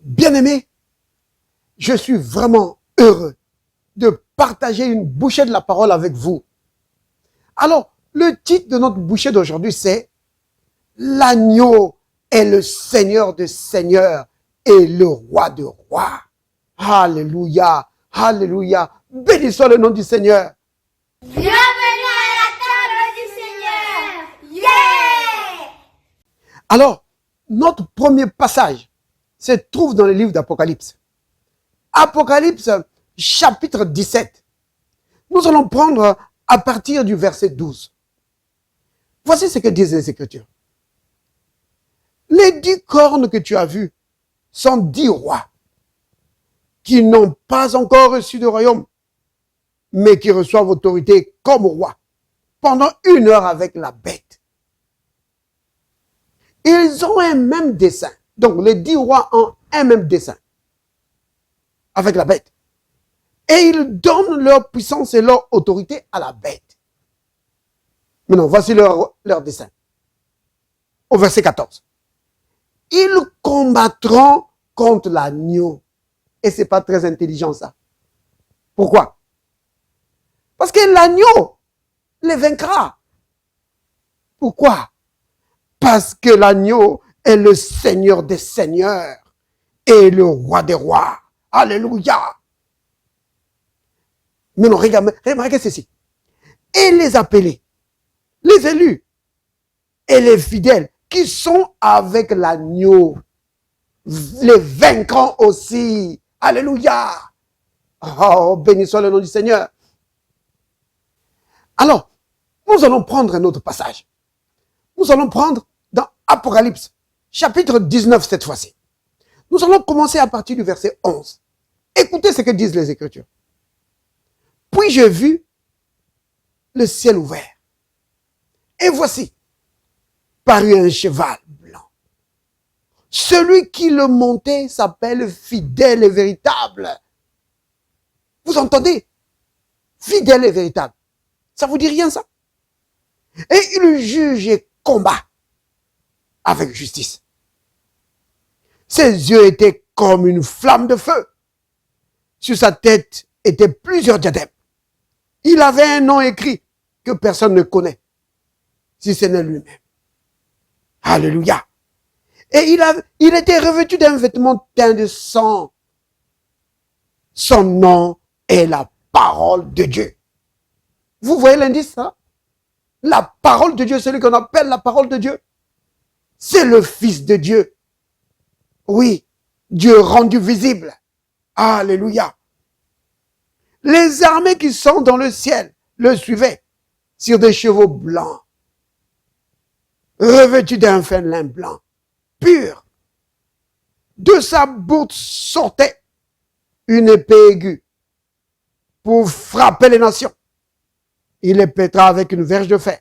Bien-aimés, je suis vraiment heureux de partager une bouchée de la parole avec vous. Alors, le titre de notre bouchée d'aujourd'hui, c'est « L'agneau est le Seigneur des seigneurs et le roi des rois ». Alléluia, alléluia, béni soit le nom du Seigneur. Bienvenue à la table du Seigneur. Yeah! Alors, notre premier passage se trouve dans le livre d'Apocalypse. Apocalypse, chapitre 17. Nous allons prendre à partir du verset 12. Voici ce que disent les Écritures. Les 10 cornes que tu as vues sont 10 rois qui n'ont pas encore reçu de royaume, mais qui reçoivent autorité comme roi pendant 1 heure avec la bête. Ils ont un même dessein. Donc les 10 rois ont un même dessein avec la bête. Et ils donnent leur puissance et leur autorité à la bête. Maintenant, voici leur dessein. Au verset 14. Ils combattront contre l'agneau. Et ce n'est pas très intelligent ça. Pourquoi? Parce que l'agneau les vaincra. Pourquoi? Parce que l'agneau est le Seigneur des seigneurs et le roi des rois. Alléluia. Maintenant, remarquez ceci. Et les appelés, les élus et les fidèles qui sont avec l'agneau, les vaincront aussi. Alléluia. Oh, béni soit le nom du Seigneur. Alors, nous allons prendre un autre passage. Nous allons prendre dans Apocalypse, chapitre 19 cette fois-ci. Nous allons commencer à partir du verset 11. Écoutez ce que disent les Écritures. Puis j'ai vu le ciel ouvert. Et voici, parut un cheval blanc. Celui qui le montait s'appelle fidèle et véritable. Vous entendez? Fidèle et véritable. Ça vous dit rien ça? Et il juge et combat avec justice. Ses yeux étaient comme une flamme de feu. Sur sa tête étaient plusieurs diadèmes. Il avait un nom écrit que personne ne connaît, si ce n'est lui-même. Alléluia. Et il était revêtu d'un vêtement teint de sang. Son nom est la parole de Dieu. Vous voyez l'indice, ça? La parole de Dieu, celui qu'on appelle la parole de Dieu, c'est le Fils de Dieu. Oui, Dieu rendu visible. Alléluia. Les armées qui sont dans le ciel le suivaient sur des chevaux blancs, revêtus d'un fin lin blanc, pur. De sa bouche sortait une épée aiguë pour frapper les nations. Il les pètera avec une verge de fer.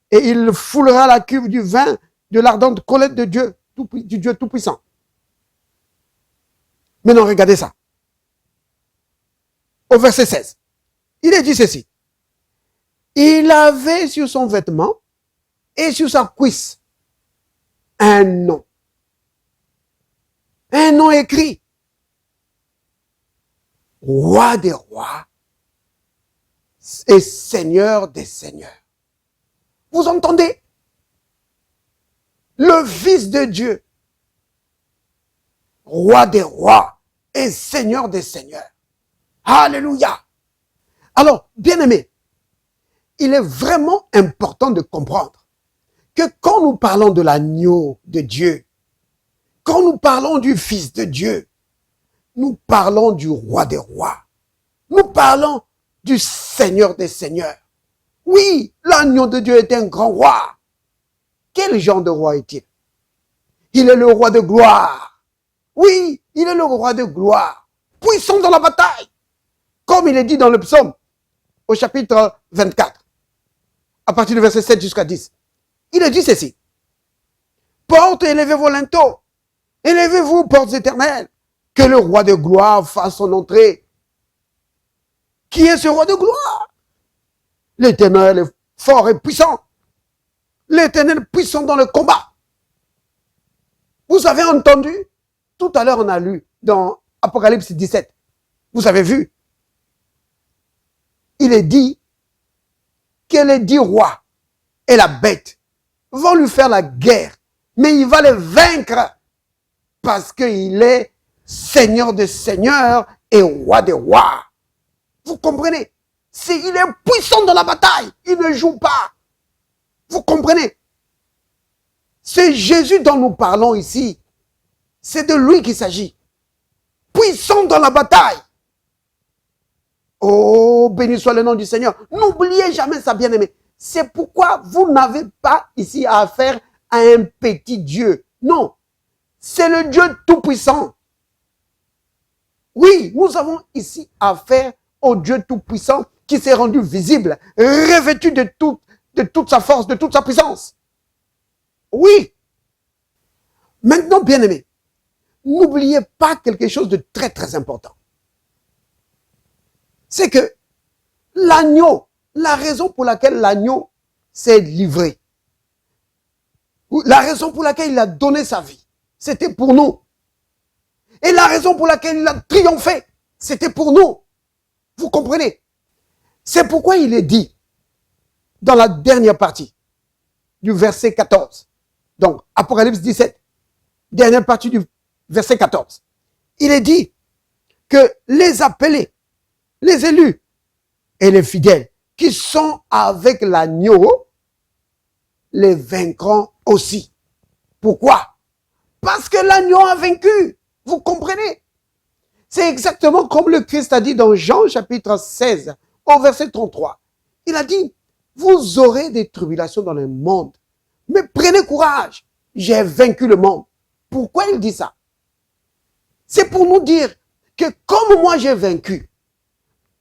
Et il foulera la cuve du vin de l'ardente colère de Dieu, du Dieu Tout-Puissant. Maintenant, regardez ça. Au verset 16, il est dit ceci. Il avait sur son vêtement et sur sa cuisse un nom. Un nom écrit. Roi des rois et Seigneur des seigneurs. Vous entendez? Le Fils de Dieu, Roi des rois et Seigneur des seigneurs. Alléluia. Alors, bien-aimés, il est vraiment important de comprendre que quand nous parlons de l'agneau de Dieu, quand nous parlons du Fils de Dieu, nous parlons du roi des rois. Nous parlons du Seigneur des seigneurs. Oui, l'agneau de Dieu est un grand roi. Quel genre de roi est-il? Il est le roi de gloire. Oui, il est le roi de gloire. Puissant dans la bataille. Comme il est dit dans le psaume, au chapitre 24, à partir du verset 7 jusqu'à 10. Il est dit ceci. Portes, élevez vos linteaux. Élevez-vous, portes éternelles. Que le roi de gloire fasse son entrée. Qui est ce roi de gloire? L'Éternel est fort et puissant. L'Éternel puissant dans le combat. Vous avez entendu? Tout à l'heure, on a lu dans Apocalypse 17. Vous avez vu? Il est dit que les 10 rois et la bête vont lui faire la guerre. Mais il va les vaincre parce qu'il est Seigneur des seigneurs et Roi des rois. Vous comprenez? Il est puissant dans la bataille. Il ne joue pas. Vous comprenez? C'est Jésus dont nous parlons ici. C'est de lui qu'il s'agit. Puissant dans la bataille. Oh, béni soit le nom du Seigneur. N'oubliez jamais ça, bien-aimé. C'est pourquoi vous n'avez pas ici à affaire à un petit Dieu. Non. C'est le Dieu tout-puissant. Oui, nous avons ici affaire au Dieu tout-puissant qui s'est rendu visible, revêtu de toute sa force, de toute sa puissance. Oui. Maintenant, bien-aimé, n'oubliez pas quelque chose de très, très important. C'est que l'agneau, la raison pour laquelle l'agneau s'est livré, la raison pour laquelle il a donné sa vie, c'était pour nous. Et la raison pour laquelle il a triomphé, c'était pour nous. Vous comprenez? C'est pourquoi il est dit, dans la dernière partie du verset 14, donc Apocalypse 17, dernière partie du verset 14, il est dit que les appelés, les élus et les fidèles qui sont avec l'agneau, les vaincront aussi. Pourquoi? Parce que l'agneau a vaincu. Vous comprenez? C'est exactement comme le Christ a dit dans Jean chapitre 16, au verset 33. Il a dit, vous aurez des tribulations dans le monde, mais prenez courage, j'ai vaincu le monde. Pourquoi il dit ça? C'est pour nous dire que comme moi j'ai vaincu,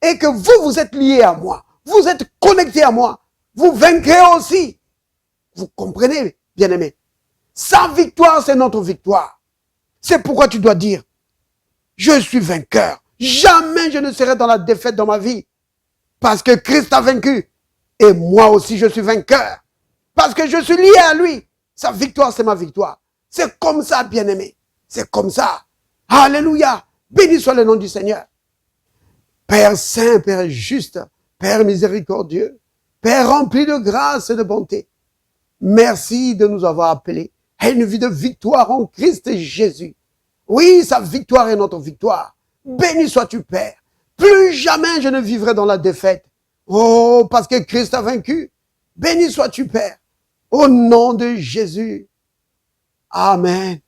et que vous êtes liés à moi, vous êtes connectés à moi, vous vaincrez aussi. Vous comprenez, bien-aimé? Sa victoire, c'est notre victoire. C'est pourquoi tu dois dire, je suis vainqueur. Jamais je ne serai dans la défaite dans ma vie. Parce que Christ a vaincu. Et moi aussi, je suis vainqueur. Parce que je suis lié à lui. Sa victoire, c'est ma victoire. C'est comme ça, bien-aimé. C'est comme ça. Alléluia. Béni soit le nom du Seigneur. Père saint, Père juste, Père miséricordieux, Père rempli de grâce et de bonté. Merci de nous avoir appelés à une vie de victoire en Christ Jésus. Oui, sa victoire est notre victoire. Béni sois-tu, Père. Plus jamais je ne vivrai dans la défaite. Oh, parce que Christ a vaincu. Béni sois-tu, Père. Au nom de Jésus. Amen.